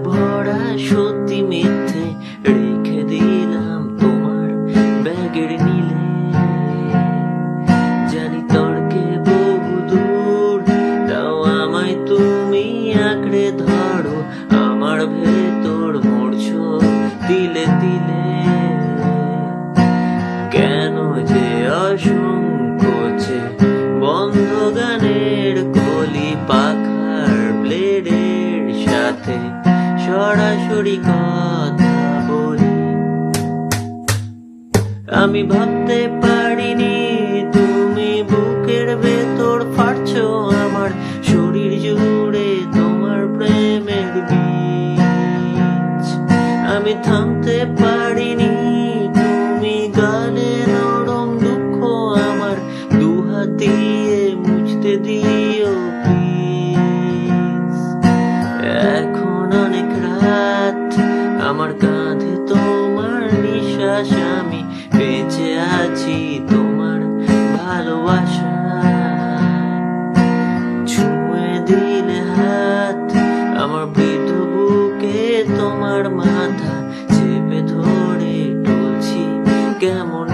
ভরা সত্যি মিথ্যে রেখে দিলাম তোমার ব্যাগের নীলে। জানি তর্কে বহু দূর, তাও আমায় তুমি আঁকড়ে ধরো, আমার ভেতর মরছো তিলে তিলে। কেন যে অসংকোচে বন্ধ গানের কলি পাখার ব্লেডের সাথে সরাসরি কথা বলি। আমি ভাবতে পারিনি তুমি বুকের ভেতর ফাটছো, আমার শরীর জুড়ে তোমার প্রেমের বীজ। আমি থামতে পারিনি তুমি গালে নরম দুঃখ আমার দুহাত দিয়ে মুছতে দিও প্লিজ। এখন অনেক রাত, আমার কাঁধে তোমার নিঃশ্বাস, আমি বেঁচে আছি তোমার ভালোবাসায়। ছুঁয়ে দিলে হাত আমার বৃদ্ধ বুকে, তোমার মাথা চেপে ধরে টলছি কেমন